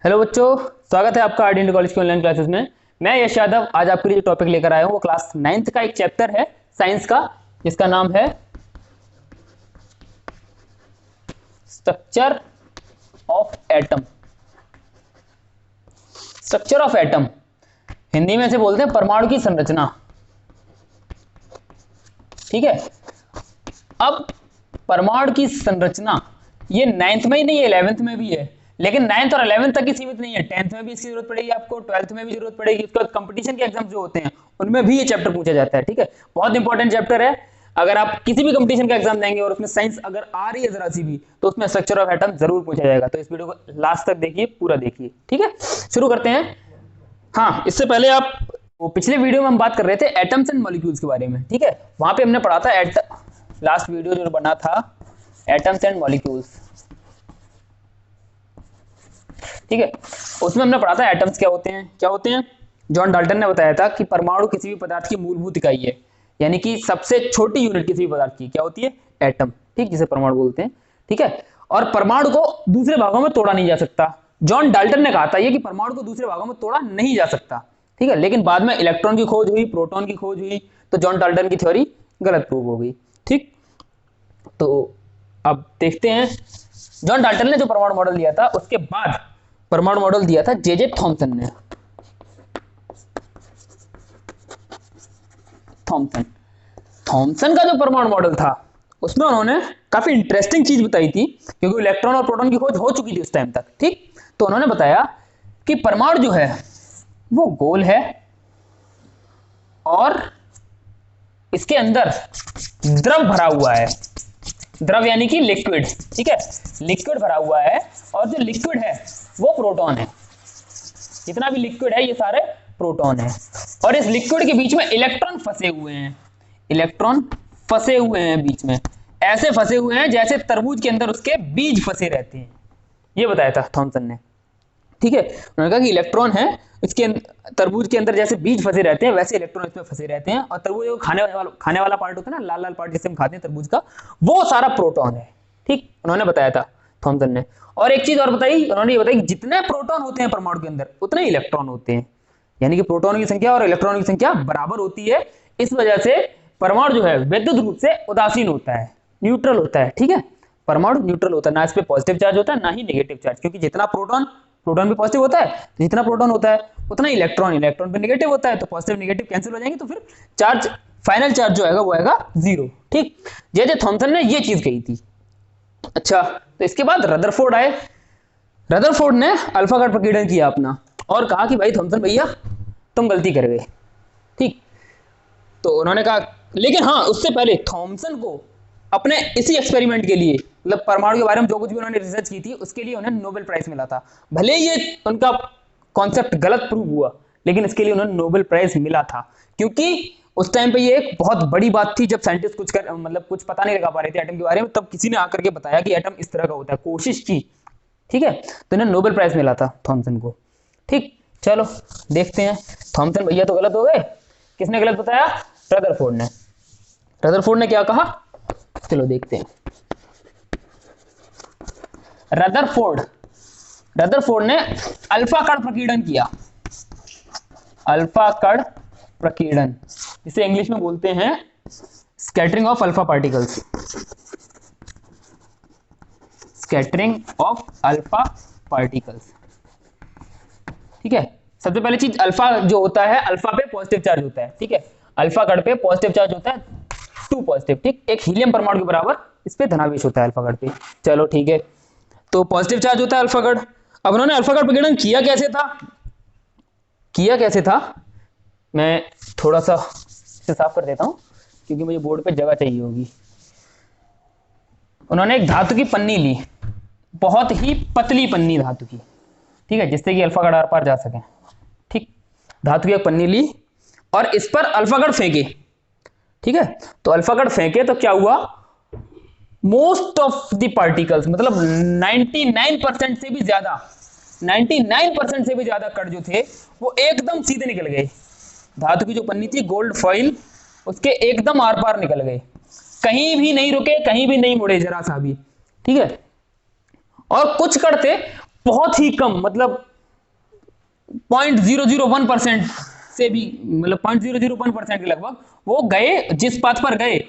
Hello बच्चों, स्वागत है आपका आरडी कॉलेज की ऑनलाइन क्लासेस में। मैं यश यादव आज आपके लिए जो टॉपिक लेकर आया हूँ वो क्लास 9th का एक चैप्टर है साइंस का, जिसका नाम है structure of atom. Structure of atom Hindi में से बोलते हैं परमाणु की संरचना। ठीक है, अब परमाणु की संरचना ये 9th में ही नहीं है, 11th में भी है, लेकिन 9th और 11th तक ही सीमित नहीं है। 10th में भी इसकी जरूरत पड़ेगी आपको, 12th में भी जरूरत पड़ेगी। उसके बाद कंपटीशन के एग्जाम जो होते हैं उनमें भी ये चैप्टर पूछा जाता है। ठीक है, बहुत इंपॉर्टेंट चैप्टर है। अगर आप किसी भी कंपटीशन का एग्जाम देंगे और उसमें साइंस अगर आ रही है जरा सी भी, तो उसमें स्ट्रक्चर ऑफ एटम जरूर पूछा जाएगा। तो इस वीडियो को लास्ट तक देखिए, पूरा देखिए। ठीक है, शुरू करते हैं। हाँ, इससे पहले आप वो पिछले वीडियो में हम बात कर रहे थे एटम्स एंड मॉलिक्यूल्स के बारे में। ठीक है, वहां पे हमने पढ़ा था लास्ट वीडियो जो बना था एटम्स एंड मॉलिक्यूल्स। ठीक है, उसमें हमने पढ़ा था एटम्स क्या होते हैं। जॉन डाल्टन ने बताया था कि परमाणु किसी भी पदार्थ की मूलभूत इकाई है, यानी कि सबसे छोटी यूनिट किसी भी पदार्थ की क्या होती है, एटम। ठीक, जिसे परमाणु बोलते हैं। ठीक है, और परमाणु को दूसरे भागों में तोड़ा नहीं जा सकता। जॉन डाल्टन ने कहा था ये कि परमाणु को दूसरे भागों में तोड़ा नहीं जा सकता। ठीक है, लेकिन बाद में इलेक्ट्रॉन की खोज हुई, प्रोटॉन की खोज हुई, तो जॉन डाल्टन की थ्योरी गलत प्रूव हो गई। ठीक, तो अब देखते हैं जॉन डाल्टन ने जो परमाणु मॉडल दिया था, उसके बाद परमाणु मॉडल दिया था जे थॉमसन ने। थॉमसन का जो परमाणु मॉडल था उसमें उन्होंने काफी इंटरेस्टिंग चीज बताई थी, क्योंकि इलेक्ट्रॉन और प्रोटॉन की खोज हो चुकी थी उस टाइम तक। ठीक, तो उन्होंने बताया कि परमाणु जो है वो गोल है और इसके अंदर द्रव भरा हुआ है। द्रव यानी कि लिक्विड। ठीक है, लिक्विड भरा हुआ है, और जो लिक्विड है वो प्रोटॉन है। जितना भी लिक्विड है ये सारे प्रोटॉन है, और इस लिक्विड के बीच में इलेक्ट्रॉन फंसे हुए हैं। इलेक्ट्रॉन फंसे हुए हैं बीच में, ऐसे फंसे हुए हैं जैसे तरबूज के अंदर उसके बीज फंसे रहते हैं। ये बताया था थॉमसन ने। ठीक है, उन्होंने कहा कि इलेक्ट्रॉन है इसके तरबूज के अंदर जैसे बीज फंसे रहते हैं, वैसे इलेक्ट्रॉन इसमें फंसे रहते हैं। और तरबूज खाने वाला पार्ट होता है ना, लाल लाल पार्ट जिसे हम खाते हैं तरबूज का, वो सारा प्रोटॉन है। ठीक, उन्होंने बताया था थॉमसन ने। और एक चीज और बताई, उन्होंने ये बताई कि जितने प्रोटॉन होते हैं परमाणु के अंदर उतने इलेक्ट्रॉन होते हैं, यानी कि प्रोटॉन की संख्या और इलेक्ट्रॉन की संख्या बराबर होती है। इस वजह से परमाणु जो है विद्युत रूप से उदासीन होता है, न्यूट्रल होता है। ठीक है, परमाणु न्यूट्रल होता है, ना इस पे पॉजिटिव चार्ज होता है ना ही नेगेटिव चार्ज, क्योंकि जितना प्रोटॉन भी पॉजिटिव होता है, तो जितना प्रोटॉन होता है उतना इलेक्ट्रॉन पे नेगेटिव होता है, तो पॉजिटिव नेगेटिव कैंसिल हो जाएंगे, तो फिर चार्ज फाइनल चार्ज जो आएगा वो आएगा 0। ठीक, जे थॉमसन ने ये चीज कही थी। अच्छा, तो इसके बाद रदरफोर्ड आए। रदरफोर्ड ने अल्फा का प्रकीर्णन किया अपना, और कहा कि भाई थॉमसन भैया तुम गलती कर गए। ठीक, तो उन्होंने कहा, लेकिन हाँ उससे पहले थॉमसन को अपने इसी एक्सपेरिमेंट के लिए, मतलब परमाणु के बारे में जो कुछ भी उन्होंने रिसर्च की थी उसके लिए उन्हें नोबेल प्राइज मिला था। भले ये उनका कॉन्सेप्ट गलत प्रूव हुआ, लेकिन इसके लिए उन्हें नोबेल प्राइज मिला था, क्योंकि उस टाइम पे ये एक बहुत बड़ी बात थी। जब साइंटिस्ट कुछ पता नहीं लगा पा रहे थे एटम के बारे में, तब किसी ने आकर के बताया कि एटम इस तरह का होता है, कोशिश की। ठीक है, तो इन्हें नोबेल प्राइज मिला था थॉमसन को। ठीक, चलो देखते हैं। थॉमसन भैया तो गलत हो गए, किसने गलत बताया? रदरफोर्ड ने। रदरफोर्ड ने क्या कहा, चलो देखते हैं। रदरफोर्ड ने अल्फा कण प्रकीर्णन किया। अल्फा कण प्रकीर्णन, जिसे इंग्लिश में बोलते हैं scattering of alpha particles. Scattering of alpha particles. ठीक है, सबसे पहली चीज, अल्फा जो होता है, अल्फा पे पॉजिटिव चार्ज होता है। ठीक है, अल्फा कण पे पॉजिटिव चार्ज होता है 2 पॉजिटिव। ठीक, एक हीलियम परमाणु के बराबर इस पे धनावेश होता है अल्फा कण पे। चलो ठीक है, तो पॉजिटिव चार्ज होता है अल्फा कण। अब उन्होंने अल्फा कण प्रकीर्णन किया कैसे था, मैं थोड़ा सा इसे साफ कर देता हूं, क्योंकि मुझे बोर्ड पे जगह चाहिए होगी। उन्होंने एक धातु की पन्नी ली, बहुत ही पतली पन्नी धातु की। ठीक है, जिससे कि अल्फा कण आर पार जा सके। ठीक, धातु की एक पन्नी ली और इस पर अल्फा कण फेंके। ठीक है, तो अल्फा कण फेंके तो क्या हुआ, मोस्ट ऑफ द पार्टिकल्स, मतलब 99% से भी ज्यादा, 99% से भी ज्यादा कण जो थे वो एकदम सीधे निकल गए। धातु की जो पन्नी थी, गोल्ड फॉइल, उसके एकदम आर पार निकल गए, कहीं भी नहीं रुके, कहीं भी नहीं मुड़े जरा सा भी। ठीक है, और कुछ कण थे बहुत ही कम, मतलब 0.001% से भी, मतलब 0.001% के लगभग वो गए, जिस पाथ पर गए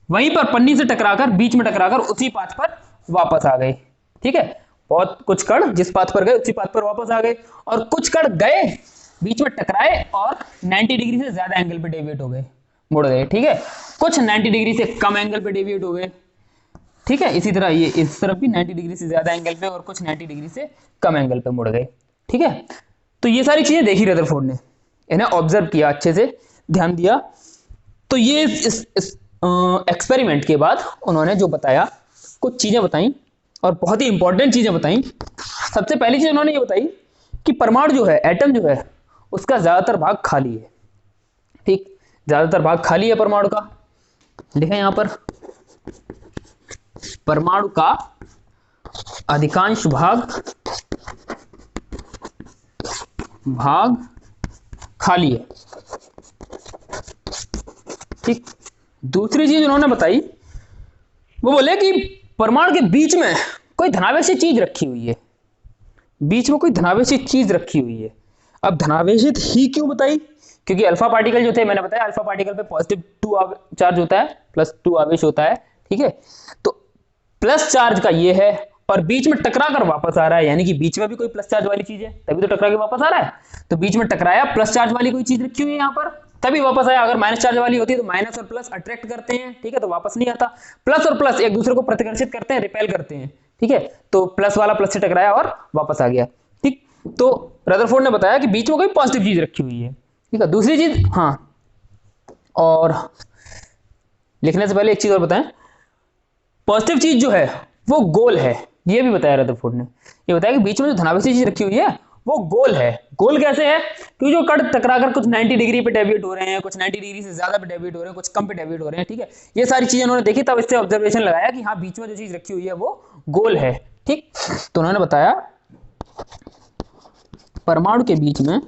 वहीं पर पन्नी से टकराकर, बीच में टकराकर उसी पाथ पर वापस आ गए। ठीक है, बहुत कुछ कण जिस पाथ पर गए उसी पाथ पर वापस आ गए, और कुछ कण गए, बीच में टकराए और 90 डिग्री से ज्यादा एंगल पे डेविएट हो गए, मुड़ गए। ठीक है, कुछ 90 डिग्री से कम एंगल पे डेविएट हो गए। ठीक है, इसी तरह ये इस तरफ भी 90 डिग्री से ज्यादा एंगल पे और कुछ 90 डिग्री से कम एंगल पे मुड़ गए। ठीक है, तो ये सारी चीजें देखी रदरफोर्ड ने, इन्हें ऑब्जर्व किया, अच्छे से ध्यान दिया। तो ये इस एक्सपेरिमेंट के बाद उन्होंने जो बताया, कुछ चीजें बताई और बहुत ही इंपॉर्टेंट चीजें बताई। सबसे पहली चीज उन्होंने ये बताई कि परमाणु जो है, एटम जो है, उसका ज्यादातर भाग खाली है। ठीक, ज्यादातर भाग खाली है परमाणु का, लिखा यहां पर, परमाणु का अधिकांश भाग खाली है। ठीक, दूसरी चीज उन्होंने बताई, वो बोले कि परमाणु के बीच में कोई धनावेशी चीज रखी हुई है, बीच में कोई धनावेशी चीज रखी हुई है। अब धनावेशित ही क्यों बताई? क्योंकि अल्फा पार्टिकल जो थे, मैंने बताया अल्फा पार्टिकल पे पॉजिटिव 2 चार्ज होता है, +2 आवेश होता है। ठीक है, तो प्लस चार्ज का ये है, और बीच में टकरा कर वापस आ रहा है, यानी कि बीच में भी कोई प्लस चार्ज वाली चीज है, तभी तो टकरा के वापस आ रहा है। तो बीच में टकराया, प्लस चार्ज वाली कोई चीज रखी हुई है यहाँ पर, तभी वापस आया। अगर माइनस चार्ज वाली होती है तो माइनस और प्लस अट्रैक्ट करते हैं, ठीक है, तो वापस नहीं आता। प्लस और प्लस एक दूसरे को प्रतिकर्षित करते हैं, रिपेल करते हैं। ठीक है, तो प्लस वाला प्लस से टकराया और वापस आ गया। ठीक, तो रदरफोर्ड ने बताया कि बीच में कोई पॉजिटिव चीज रखी हुई है। ठीक है, दूसरी चीज, हाँ, और लिखने से पहले एक चीज और बताएं, पॉजिटिव चीज जो है वो गोल है, ये भी बताया रदरफोर्ड ने। ये बताया कि बीच में जो धनावेशी चीज रखी हुई है वो गोल है। गोल कैसे है? क्योंकि जो कण टकराकर कुछ 90 डिग्री पे डेविएट हो रहे हैं, कुछ 90 डिग्री से ज्यादा पे डेविएट हो रहे हैं, कुछ कम पे डेविएट हो रहे हैं। ठीक है, ये सारी चीजें उन्होंने देखी, तब इससे ऑब्जर्वेशन लगाया कि हाँ, बीच में जो चीज रखी हुई है वो गोल है। ठीक, तो उन्होंने बताया परमाणु के बीच में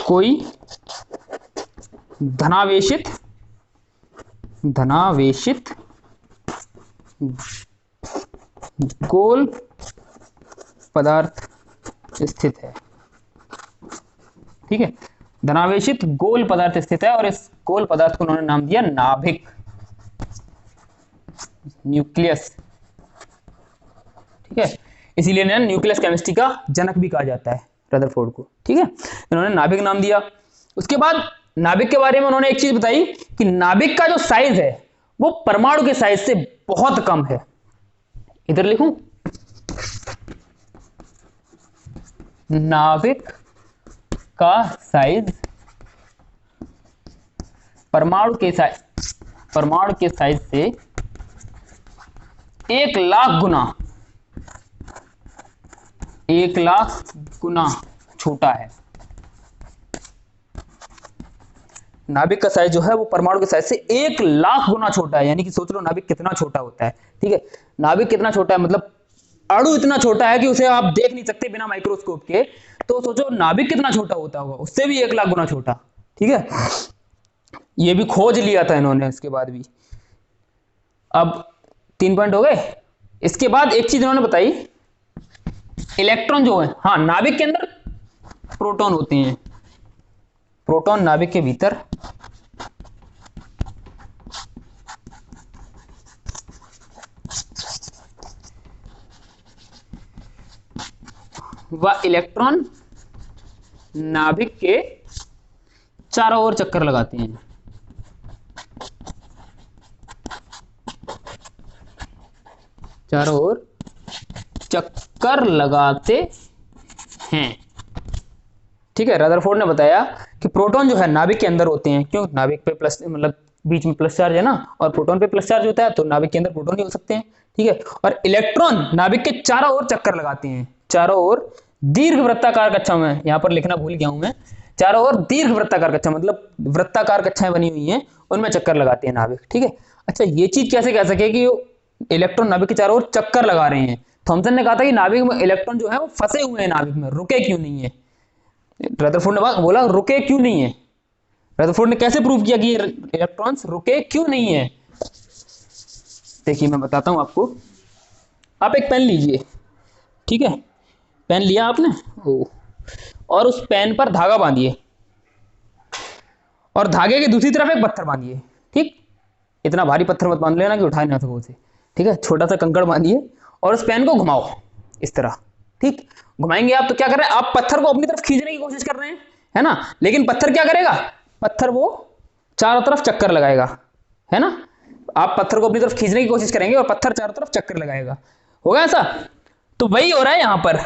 कोई धनावेशित गोल पदार्थ स्थित है। ठीक है, धनावेशित गोल पदार्थ स्थित है, और इस गोल पदार्थ को उन्होंने नाम दिया नाभिक, न्यूक्लियस। ठीक है, इसीलिए न्यूक्लियस केमिस्ट्री का जनक भी कहा जाता है रदरफोर्ड को। ठीक है, इन्होंने नाभिक नाम दिया। उसके बाद नाभिक के बारे में उन्होंने एक चीज बताई कि नाभिक का जो साइज है वो परमाणु के साइज से बहुत कम है। इधर लिखूं, नाभिक का साइज परमाणु के साइज से 1,00,000 गुना छोटा है। नाभिक का साइज जो है वो परमाणु के साइज से 1,00,000 गुना छोटा है। यानी कि सोच लो नाभिक कितना छोटा होता है। ठीक है, नाभिक कितना छोटा है, मतलब अणु इतना छोटा है कि उसे आप देख नहीं सकते बिना माइक्रोस्कोप के। तो सोचो नाभिक कितना छोटा होता होगा, उससे भी 1,00,000 गुना छोटा। ठीक है, ये भी खोज लिया था इन्होंने इसके बाद भी। अब 3 पॉइंट हो गए। इसके बाद एक चीज इन्होंने बताई, इलेक्ट्रॉन जो है, हाँ, नाभिक के अंदर प्रोटॉन होते हैं। प्रोटॉन नाभिक के भीतर व इलेक्ट्रॉन नाभिक के चारों ओर चक्कर लगाते हैं। चारों ओर चक्कर लगाते हैं। ठीक है, रदरफोर्ड ने बताया कि प्रोटॉन जो है नाभिक के अंदर होते हैं। क्यों? नाभिक पे प्लस, मतलब बीच में प्लस चार्ज है ना, और प्रोटॉन पे प्लस चार्ज होता है, तो नाभिक के अंदर प्रोटॉन ही हो सकते हैं। ठीक है, और इलेक्ट्रॉन नाभिक के चारों ओर चक्कर लगाते हैं। चारों ओर दीर्घ वृत्ताकार कक्षाओं में, यहां पर लिखना भूल गया हूं मैं, चारों ओर दीर्घ वृत्ताकार कक्षा, मतलब वृत्ताकार कक्षाएं बनी हुई हैं, उनमें चक्कर लगाते हैं नाभिक। ठीक है, अच्छा, ये चीज कैसे कह सके कि इलेक्ट्रॉन नाभिक के चारों ओर चक्कर लगा रहे हैं? थॉमसन ने कहा था कि नाभिक में इलेक्ट्रॉन जो है वो फंसे हुए हैं नाभिक में, रुके क्यों नहीं है। रदरफोर्ड ने बोला रुके क्यों नहीं है। रदरफोर्ड ने कैसे प्रूव किया कि इलेक्ट्रॉन्स रुके क्यों नहीं है? देखिए मैं बताता हूं आपको। आप एक पेन लीजिए, ठीक है, पेन लिया आपने, ओ, और उस पेन पर धागा बांधिए और धागे की दूसरी तरफ एक पत्थर बांधिए। ठीक, इतना भारी पत्थर मत बांध लेना कि उठा ना सको उसे। ठीक है, छोटा सा कंकड़ बांधिए और उस पेन को घुमाओ इस तरह। ठीक, घुमाएंगे आप तो क्या कर रहे हैं, आप पत्थर को अपनी तरफ खींचने की कोशिश कर रहे हैं, है ना, लेकिन पत्थर क्या करेगा, पत्थर वो चारों तरफ चक्कर लगाएगा, है ना। आप पत्थर को अपनी तरफ खींचने की कोशिश करेंगे और पत्थर चारों तरफ चक्कर लगाएगा, होगा ऐसा। तो वही हो रहा है यहाँ पर।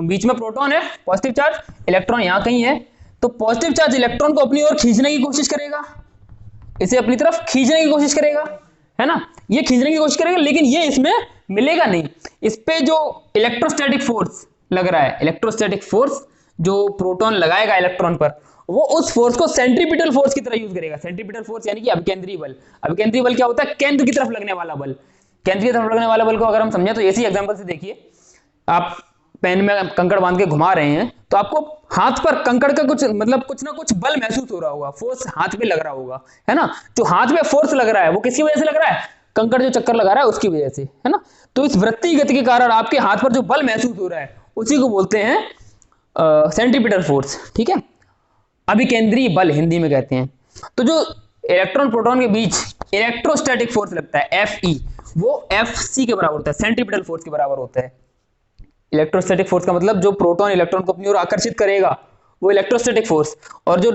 बीच में प्रोटॉन है, पॉजिटिव चार्ज, इलेक्ट्रॉन यहाँ कहीं है, तो पॉजिटिव चार्ज इलेक्ट्रॉन को अपनी ओर खींचने की कोशिश करेगा, इसे अपनी तरफ खींचने की कोशिश करेगा, है ना, ये खींचने की कोशिश करेगा, लेकिन ये इसमें मिलेगा नहीं। इस पे जो इलेक्ट्रोस्टैटिक फोर्स लग रहा है, इलेक्ट्रोस्टैटिक फोर्स जो प्रोटॉन लगाएगा इलेक्ट्रॉन पर, वो उस फोर्स को सेंट्रीपिटल फोर्स की तरह यूज करेगा। सेंट्रीपिटल फोर्स यानी कि अभिकेंद्रीय बल। अभिकेंद्रीय बल क्या होता है, केंद्र की तरफ लगने वाला बल। केंद्र की तरफ लगने वाला बल को अगर हम समझें तो इसी एग्जांपल से देखिए, आप पेन में कंकड़ बांध के घुमा रहे हैं तो आपको हाथ पर कंकड़ का कुछ ना कुछ बल महसूस हो रहा होगा, फोर्स हाथ पे लग रहा होगा, है ना। जो हाथ में फोर्स लग रहा है वो किसकी वजह से लग रहा है, कंकड़ जो चक्कर लगा रहा है उसकी वजह से, है ना। तो इस वृत्तीय गति के कारण आपके हाथ पर जो बल महसूस हो रहा है उसी को बोलते हैं सेंट्रीपिटल फोर्स। ठीक है, अभिकेंद्रीय बल हिंदी में कहते हैं। तो जो इलेक्ट्रॉन प्रोटॉन के बीच इलेक्ट्रोस्टैटिक फोर्स लगता है Fe, वो Fc के बराबर होता है, सेंट्रीपिटल फोर्स के बराबर होता है। इलेक्ट्रोस्टैटिक फोर्स का मतलब जो प्रोटॉन इलेक्ट्रॉन को अपनी ओर आकर्षित करेगा वो इलेक्ट्रोस्टैटिक फोर्स, और जो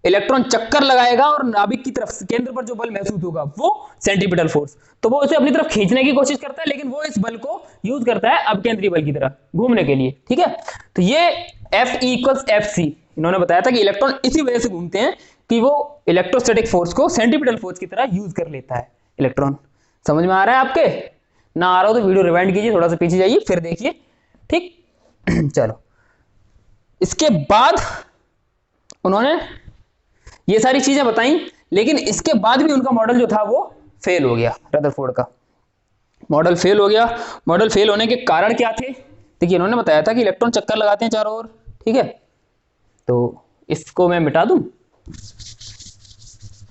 इलेक्ट्रॉन चक्कर लगाएगा और नाभिक की तरफ केंद्र पर जो बल महसूस होगा वो सेंट्रीपिटल फोर्स। तो वो उसे अपनी तरफ खींचने की कोशिश करता है, लेकिन वो इस बल को यूज करता है अपकेंद्रीय बल की तरह घूमने के लिए। ठीक है, तो ये Fe = Fc इन्होंने बताया था कि इलेक्ट्रॉन इसी वजह से घूमते हैं कि वो इलेक्ट्रोस्टैटिक फोर्स को सेंट्रीपिटल फोर्स की तरह यूज कर लेता है इलेक्ट्रॉन। समझ में आ रहा है आपके, ना आ रहा हो तो वीडियो रिवाइंड कीजिए, थोड़ा सा पीछे जाइए फिर देखिए। ठीक चलो, इसके बाद उन्होंने ये सारी चीजें बताई, लेकिन इसके बाद भी उनका मॉडल जो था वो फेल हो गया। रदरफोर्ड का मॉडल फेल हो गया। मॉडल फेल होने के कारण क्या थे, देखिए इन्होंने बताया था कि इलेक्ट्रॉन चक्कर लगाते हैं चारों ओर। ठीक है, तो इसको मैं मिटा दूं,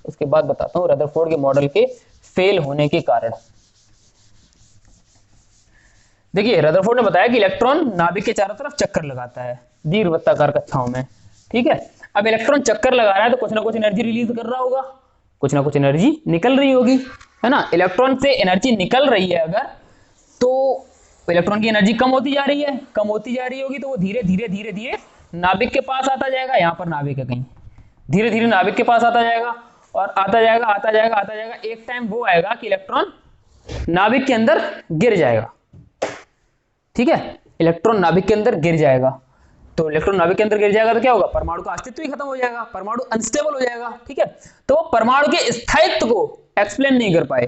उसके बाद बताता हूं रदरफोर्ड के मॉडल के फेल होने के कारण। देखिए रदरफोर्ड ने बताया कि इलेक्ट्रॉन नाभिक के चारों तरफ चक्कर लगाता है दीर्घवृत्ताकार कक्षाओं में। ठीक है, अब इलेक्ट्रॉन चक्कर लगा रहा है तो कुछ ना कुछ एनर्जी रिलीज कर रहा होगा, कुछ ना कुछ एनर्जी निकल रही होगी, है ना। इलेक्ट्रॉन से एनर्जी निकल रही है अगर, तो इलेक्ट्रॉन की एनर्जी कम होती जा रही है, कम होती जा रही होगी, तो वो धीरे धीरे धीरे धीरे नाभिक के पास आता जाएगा। यहाँ पर नाभिक है कहीं, धीरे धीरे नाभिक के पास आता जाएगा और आता जाएगा आता जाएगा आता जाएगा। एक टाइम वो आएगा कि इलेक्ट्रॉन नाभिक के अंदर गिर जाएगा। ठीक है, इलेक्ट्रॉन नाभिक के अंदर गिर जाएगा, तो इलेक्ट्रॉन नाभिक के अंदर गिर जाएगा तो क्या होगा, परमाणु का अस्तित्व ही खत्म हो जाएगा, परमाणु अनस्टेबल हो जाएगा। ठीक है, तो वो परमाणु के स्थायित्व को एक्सप्लेन नहीं कर पाए,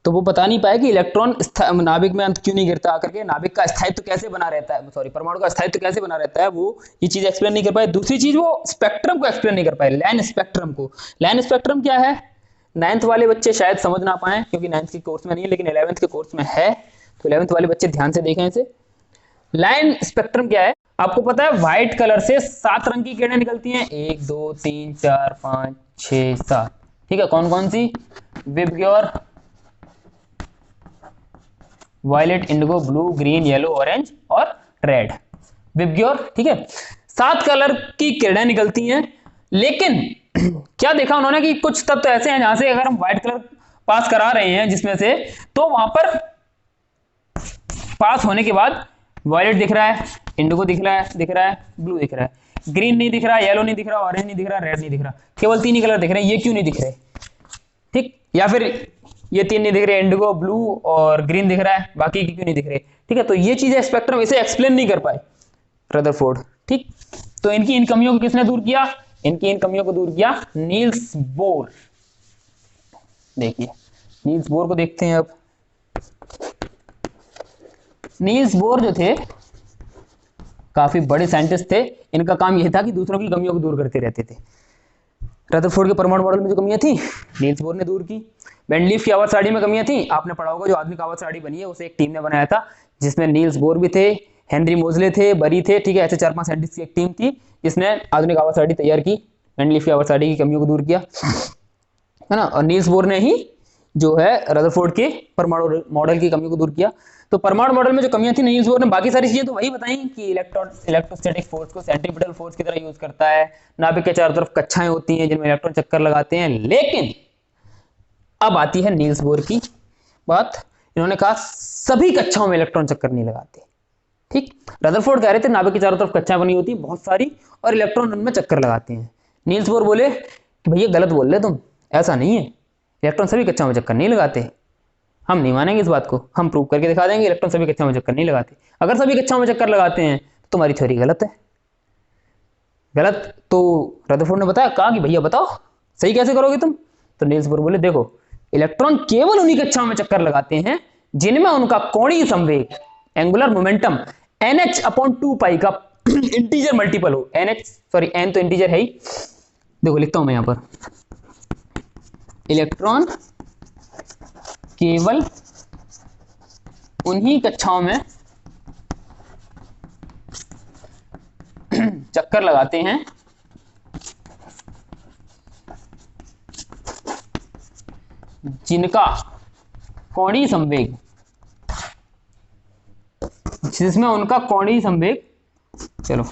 तो वो बता नहीं पाए कि इलेक्ट्रॉन नाभिक में अंत क्यों नहीं गिरता आकर के, नाभिक का स्थायित्व कैसे बना रहता है, सॉरी परमाणु का स्थायित्व कैसे बना रहता है, वो ये चीज एक्सप्लेन नहीं कर पाए। दूसरी चीज वो स्पेक्ट्रम को एक्सप्लेन नहीं कर पाए, लाइन स्पेक्ट्रम को। लाइन स्पेक्ट्रम क्या है, 9th वाले बच्चे शायद समझ ना पाए क्योंकि 9th के कोर्स में नहीं है, लेकिन 11th के कोर्स में है, तो 11th वाले बच्चे ध्यान से देखें इसे। लाइन स्पेक्ट्रम क्या है, आपको पता है व्हाइट कलर से 7 रंग की किरणें निकलती हैं, 1 2 3 4 5 6 7। ठीक है, कौन कौन सी, VIBGYOR, violet, indigo, blue, green, yellow, orange और रेड, विबग्योर। ठीक है, 7 कलर की किरणें निकलती हैं, लेकिन क्या देखा उन्होंने कि कुछ तत्व ऐसे हैं जहां से अगर हम व्हाइट कलर पास करा रहे हैं जिसमें से, तो वहां पर पास होने के बाद वायलेट दिख रहा है, इंडिगो दिख रहा है, ब्लू दिख रहा है, ग्रीन नहीं दिख रहा, येलो नहीं दिख रहा, ऑरेंज नहीं दिख रहा, रेड नहीं दिख रहा, केवल 3 ही कलर दिख रहे हैं। ये क्यों नहीं दिख रहे, ठीक, या फिर ये 3 नहीं दिख रहे, इंडिगो, ब्लू और ग्रीन दिख रहा है, बाकी क्यों नहीं दिख रहे। ठीक है, तो ये चीजें स्पेक्ट्रम इसे एक्सप्लेन नहीं कर पाए रदरफोर्ड। ठीक, तो इनकी इन कमियों को किसने दूर किया, इनकी इन कमियों को दूर किया नील्स बोर। देखिए नील्स बोर को देखते हैं। अब नील्स बोर जो थे काफी बड़े साइंटिस्ट थे, इनका काम यह था कि दूसरों की कमियों को दूर करते रहते थे। रदरफोर्ड के परमाणु मॉडल में जो कमियां थी नील्स बोर ने दूर की। बेंडलीफ की आवर्त सारणी में कमियां थी, आपने पढ़ा होगा जो आधुनिक आवर्त सारणी बनी है उसे एक टीम ने बनाया था, जिसमें नील्स बोर भी थे, हेनरी मोजले थे, बरी थे। ठीक है, ऐसे 4-5 साइंटिस्ट की एक टीम थी जिसने आधुनिक आवर्त सारणी तैयार की, बेंडलीफ की आवर्त सारणी की कमियों को दूर किया, है ना। और नील्स बोर ने ही जो है रदरफोर्ड के परमाणु मॉडल की कमियों को दूर किया। तो परमाणु मॉडल में जो कमियां थी नील्स बोर ने बाकी सारी चीजें तो वही बताई कि इलेक्ट्रोस्टैटिक फोर्स को सेंट्रीपिटल फोर्स की तरह यूज करता है, नाभिक के चारों तरफ कक्षाएं होती हैं जिनमें इलेक्ट्रॉन चक्कर लगाते हैं। लेकिन अब आती है नील्स बोर की बात। इन्होंने कहा सभी कक्षाओं में इलेक्ट्रॉन चक्कर नहीं लगाते। ठीक, रदरफोर्ड कह रहे थे नाभिक की चारों तरफ कक्षाएं बनी होती हैं बहुत सारी और इलेक्ट्रॉन उनमें चक्कर लगाते हैं। नील्स बोर बोले कि भैया गलत बोल रहे तुम, ऐसा नहीं है, इलेक्ट्रॉन सभी कक्षाओं में चक्कर नहीं लगाते। हम नहीं मानेंगे इस बात को, हम प्रूव करके दिखा देंगे इलेक्ट्रॉन सभी कक्षाओं में चक्कर नहीं लगाते। अगर सभी कक्षाओं में चक्कर लगाते हैं तो तुम्हारी थ्योरी गलत है। गलत तो रदरफोर्ड ने बताया, कहा कि भैया बताओ सही कैसे करोगे तुम। तो नील्स बोर बोले देखो इलेक्ट्रॉन केवल उन्हीं कक्षाओं में चक्कर लगाते हैं जिनमें उनका कोणीय संवेग एंगुलर मोमेंटम NH/2 का इंटीजर मल्टीपल हो। n तो इंटीजर है ही, देखो लिखता हूं मैं यहां पर, इलेक्ट्रॉन केवल उन्हीं कक्षाओं में चक्कर लगाते हैं जिनका कोणीय संवेग, जिसमें उनका कोणीय संवेग, चलो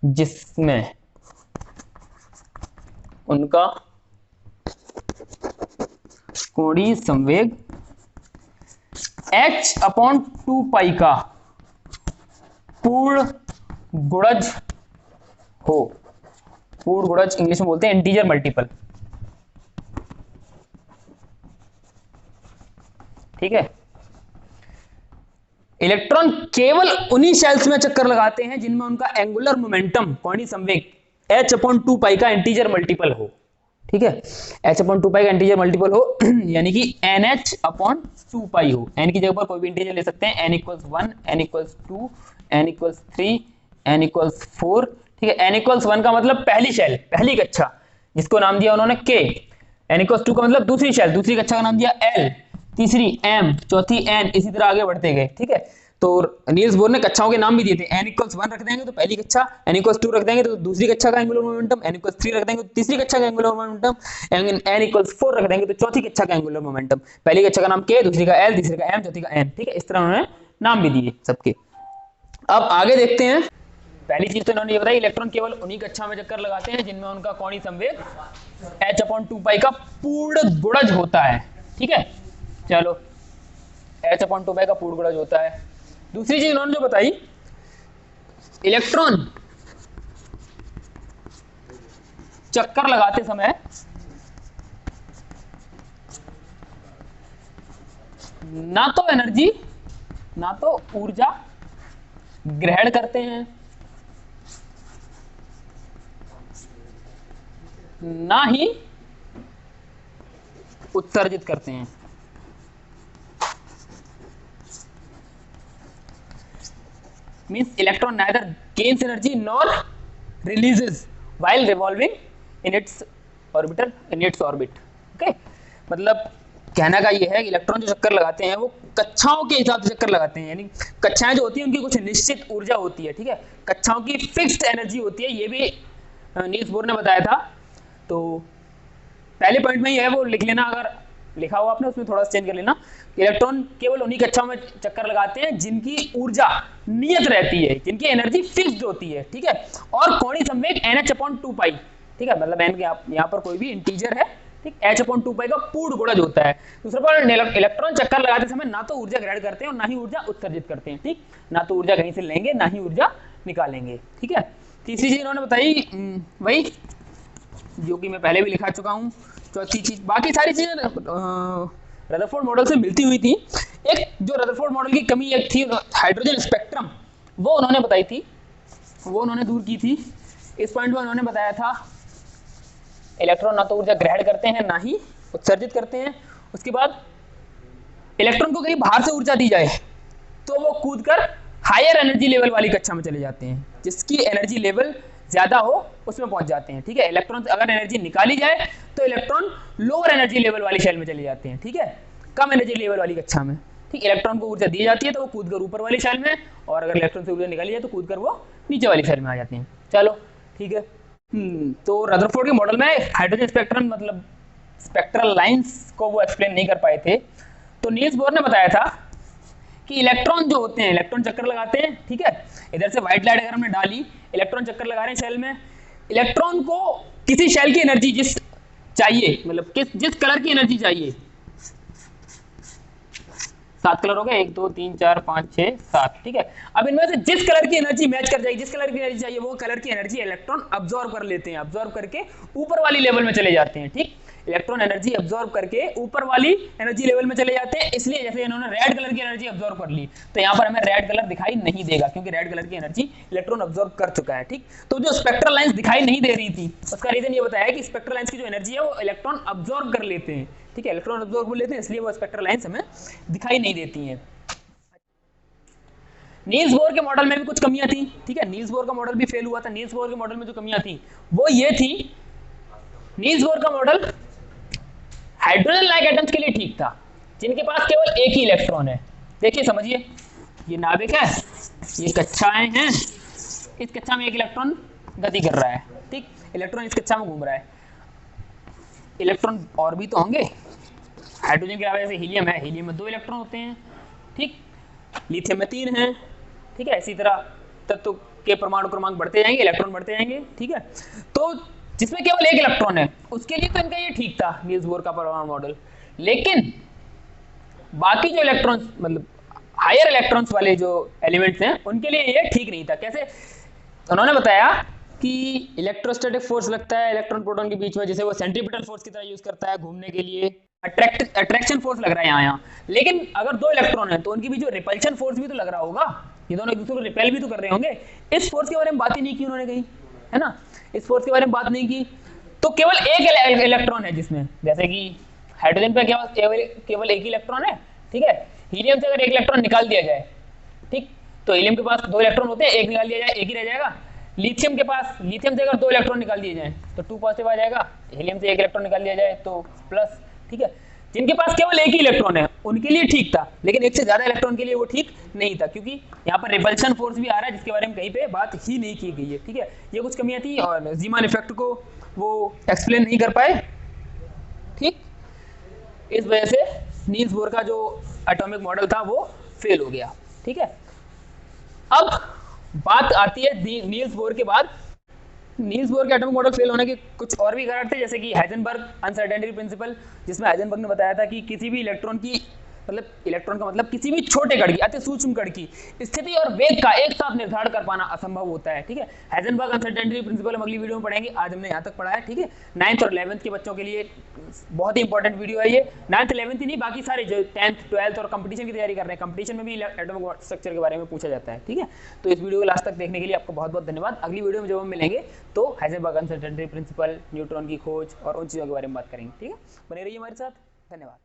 जिसमें उनका कोणीय संवेग H/2 का पूर्ण गुणज हो। पूर्ण गुणज इंग्लिश में बोलते हैं इंटीजर मल्टीपल। ठीक है, इलेक्ट्रॉन केवल उन्हीं शेल्स में चक्कर लगाते हैं जिनमें उनका एंगुलर मोमेंटम कोणीय संवेग H/2 का इंटीजर मल्टीपल हो। ठीक है, H/2 का इंटीजर मल्टीपल हो यानी कि NH/2 हो। n की जगह पर कोई भी इंटीजर ले सकते हैं, n = 1, n = 2, n = 3, n = 4। ठीक है, n = 1 का मतलब पहली शेल, पहली कक्षा, जिसको नाम दिया उन्होंने K। n = 2 का मतलब दूसरी शेल, दूसरी कक्षा का नाम दिया L, तीसरी M, चौथी N, इसी तरह आगे बढ़ते गए। ठीक है, तो नील्स बोर ने कक्षाओं के नाम भी दिए थे। n = 1 रख देंगे तो पहली कक्षा, n = 2 रख देंगे तो दूसरी कक्षा का एंगुलर मोमेंटम, n = 3 रख देंगे तो तीसरी कक्षा का एंगुलर मोमेंटम, n = 4 रख देंगे तो चौथी कक्षा का एंगुलर मोमेंटम। पहली कक्षा का नाम K, दूसरी का L, तीसरी का M, चौथी का N। ठीक है, इस तरह उन्होंने नाम भी दिए सबके। अब आगे देखते हैं। पहली चीज तो इन्होंने ये बताई इलेक्ट्रॉन केवल उन्हीं कक्षा में चक्कर लगाते हैं जिनमें उनका कोणीय संवेग H/2 का पूर्ण गुणज होता है। ठीक है, चलो H/2 का पूर्ण गुणज होता है। दूसरी चीज इन्होंने जो बताई, इलेक्ट्रॉन चक्कर लगाते समय ना तो एनर्जी, ना तो ऊर्जा ग्रहण करते हैं, ना ही उत्सर्जित करते हैं। Means electron neither gains energy nor releases while revolving in its orbit। Okay? मतलब कहना का ये है कि इलेक्ट्रॉन जो चक्कर लगाते हैं वो कक्षाओं के हिसाब से चक्कर लगाते हैं, यानी कक्षाएं जो होती हैं उनकी कुछ निश्चित ऊर्जा होती है। ठीक है, कक्षाओं की फिक्स्ड एनर्जी होती है, ये भी नील्स बोर ने बताया था। तो पहले पॉइंट में ही है, वो लिख लेना, अगर लिखा हुआ आपने उसमें थोड़ा सा चेंज कर लेना। इलेक्ट्रॉन केवल उन्हीं कक्षाओं में चक्कर लगाते हैं जिनकी ऊर्जा नियत रहती है, जिनकी एनर्जी फिक्स्ड होती है। ठीक है, और कोणीय संवेग NH/2 ठीक है, मतलब n यहाँ पर कोई भी इंटीजर है। ठीक, H/2 का पूर्ण गुणज होता है। दूसरा पॉइंट, इलेक्ट्रॉन चक्कर लगाते समय ना तो ऊर्जा ग्रहण करते हैं और ना ही ऊर्जा उत्सर्जित करते हैं। ठीक, ना तो ऊर्जा कहीं से लेंगे ना ही ऊर्जा निकालेंगे। ठीक है, तीसरी चीज इन्होंने बताई वही जो कि मैं पहले भी लिखा चुका हूँ। चौथी चीज, बाकी सारी चीजें रदरफोर्ड मॉडल से मिलती हुई थी। एक जो रदरफोर्ड मॉडल की कमी एक थी, हाइड्रोजन स्पेक्ट्रम, वो उन्होंने बताई थी, वो उन्होंने दूर की थी। इस पॉइंट में उन्होंने बताया था इलेक्ट्रॉन ना तो ऊर्जा ग्रहण करते हैं ना ही उत्सर्जित करते हैं। उसके बाद इलेक्ट्रॉन को कहीं बाहर से ऊर्जा दी जाए तो वो कूदकर हायर एनर्जी लेवल वाली कक्षा में चले जाते हैं, जिसकी एनर्जी लेवल ज्यादा हो उसमें पहुंच जाते हैं। ठीक है, इलेक्ट्रॉन अगर एनर्जी निकाली जाए तो इलेक्ट्रॉन लोअर एनर्जी लेवल वाली शेल में चले जाते हैं। ठीक है, कम एनर्जी लेवल वाली कक्षा में। ठीक, इलेक्ट्रॉन को ऊर्जा दी जाती है तो वो कूदकर ऊपर वाली शेल में, और अगर इलेक्ट्रॉन से ऊर्जा निकाली जाए तो कूदकर वो नीचे वाली शेल में आ जाते हैं। चलो ठीक है, तो रदरफोर्ड के मॉडल में हाइड्रोजन स्पेक्ट्रम मतलब स्पेक्ट्रल लाइंस को वो एक्सप्लेन नहीं कर पाए थे। तो नील्स बोर ने बताया था कि इलेक्ट्रॉन जो होते हैं, इलेक्ट्रॉन चक्कर लगाते हैं, ठीक है, इधर से व्हाइट लाइट अगर हमने डाली, इलेक्ट्रॉन चक्कर लगा रहे हैं शेल में, इलेक्ट्रॉन को किसी शेल की एनर्जी जिस चाहिए, मतलब जिस कलर की एनर्जी चाहिए, 7 कलर हो गए, 1 2 3 4 5 6 7, ठीक है। अब इनमें से जिस कलर की एनर्जी मैच कर जाएगी, जिस कलर की एनर्जी चाहिए, वो कलर की एनर्जी इलेक्ट्रॉन अब्सॉर्ब कर लेते हैं, अब्सॉर्ब करके ऊपर वाली लेवल में चले जाते हैं, ठीक। इलेक्ट्रॉन एनर्जी अब्सॉर्ब करके ऊपर वाली एनर्जी लेवल में चले जाते हैं। इसलिए जैसे इन्होंने रेड कलर की एनर्जी अब्सॉर्ब कर ली, तो यहाँ पर हमें रेड कलर दिखाई नहीं देगा, क्योंकि रेड कलर की एनर्जी इलेक्ट्रॉन अब्सॉर्ब कर चुका है, ठीक। तो जो स्पेक्ट्रल लाइंस दिखाई नहीं दे रही थी, उसका रीजन ये बताया कि स्पेक्ट्रल लाइंस की जो एनर्जी है वो इलेक्ट्रॉन अब्सॉर्ब कर लेते हैं, ठीक है, इलेक्ट्रॉन अब्सॉर्ब कर लेते हैं, इसलिए वो स्पेक्ट्रल लाइंस हमें दिखाई नहीं देती हैं। नील्स बोर के मॉडल में भी कुछ कमियां थी, ठीक है, नील्स बोर का मॉडल भी फेल हुआ था। नील्स बोर के मॉडल में जो कमियां थी वो ये थी, नील्स बोर का मॉडल हाइड्रोजन लाइक एटम्स के लिए ठीक था, जिनके पास केवल एक ही इलेक्ट्रॉन है। देखिए समझिए, ये नाभिक है, ये कक्षाएं हैं, इस कक्षा में एक इलेक्ट्रॉन गति कर रहा है, ठीक, इलेक्ट्रॉन इस कक्षा में घूम रहा है। इलेक्ट्रॉन और भी तो होंगे, हाइड्रोजन के अलावा जैसे हीलियम है, हीलियम में 2 इलेक्ट्रॉन होते हैं, ठीक, लिथियम में 3 हैं, ठीक है। इसी तरह तत्व के परमाणु क्रमांक बढ़ते जाएंगे, इलेक्ट्रॉन बढ़ते जाएंगे, ठीक है। तो जिसमें केवल एक इलेक्ट्रॉन है, उसके लिए तो इनका ये ठीक था, नील्स बोर का परमाणु मॉडल। लेकिन बाकी जो इलेक्ट्रॉन्स, मतलब हायर इलेक्ट्रॉन्स वाले जो एलिमेंट्स हैं, उनके लिए ये ठीक नहीं था। कैसे? उन्होंने बताया कि इलेक्ट्रोस्टैटिक फोर्स लगता है इलेक्ट्रॉन प्रोटॉन के बीच में, जिसे वो सेंट्रीपिटल फोर्स की तरह यूज करता है घूमने के लिए। अट्रैक्शन फोर्स लग रहा है यहाँ। लेकिन अगर 2 इलेक्ट्रॉन है तो उनके बीच में रिपल्शन फोर्स भी तो लग रहा होगा, ये दोनों एक दूसरे को रिपेल भी तो कर रहे होंगे। इस फोर्स के बारे में बात ही नहीं की उन्होंने कहीं, है ना, इस फोर्स के बारे में बात नहीं की। तो केवल एक इलेक्ट्रॉन है जिसमें, जैसे कि हाइड्रोजन पे केवल एक ही इलेक्ट्रॉन है, ठीक है। हीलियम से अगर एक इलेक्ट्रॉन निकाल दिया जाए, ठीक, तो हीलियम के पास 2 इलेक्ट्रॉन होते हैं, एक निकाल दिया जाए एक ही रह जाएगा। लिथियम से अगर 2 इलेक्ट्रॉन निकाल दिए जाए तो 2 पॉजिटिव आ जाएगा, हीलियम से एक इलेक्ट्रॉन निकाल दिया जाए तो प्लस, ठीक है। जिनके पास केवल एक ही इलेक्ट्रॉन है उनके लिए ठीक था, लेकिन एक से ज्यादा इलेक्ट्रॉन के लिए वो ठीक नहीं था, क्योंकि यहाँ पर रिपल्शन फोर्स भी आ रहा है जिसके बारे में कहीं पे बात ही नहीं की गई है, ठीक है। ये कुछ कमियां थी और ज़ीमान इफेक्ट को वो एक्सप्लेन नहीं कर पाए, ठीक। इस वजह से नील्स बोर का जो एटॉमिक मॉडल था वो फेल हो गया, ठीक है। अब बात आती है नील्स बोर के बाद, नील्स बोर के एटॉमिक मॉडल फेल होने के कुछ और भी कारण थे, जैसे कि हाइजेनबर्ग अनसर्टेनिटी प्रिंसिपल, जिसमें हाइजेनबर्ग ने बताया था कि किसी भी इलेक्ट्रॉन की, मतलब इलेक्ट्रॉन का मतलब किसी भी छोटे कण की, अति सूक्ष्म कण की स्थिति और वेग का एक साथ निर्धारण कर पाना असंभव होता है, ठीक है। हाइजेनबर्ग अनसर्टेनिटी प्रिंसिपल हम अगली वीडियो में पढ़ेंगे, आज हमने यहाँ तक पढ़ा है, ठीक है। 9th और 11th के बच्चों के लिए बहुत ही इंपॉर्टेंट वीडियो है ये। 9th 11th ही नहीं, बाकी सारे जो 10th 12th और कंपटीशन की तैयारी कर रहे हैं, कंपटीशन में भी एटॉमिक स्ट्रक्चर के बारे में पूछा जाता है, ठीक है। तो इस वीडियो को लास्ट तक देखने के लिए आपको बहुत बहुत धन्यवाद। अगली वीडियो में जब हम मिलेंगे तो हाइजेनबर्ग अनसर्टेनिटी प्रिंसिपल, न्यूट्रॉन की खोज और उन चीज़ों के बारे में बात करेंगे, ठीक है। बने रहिए हमारे साथ, धन्यवाद।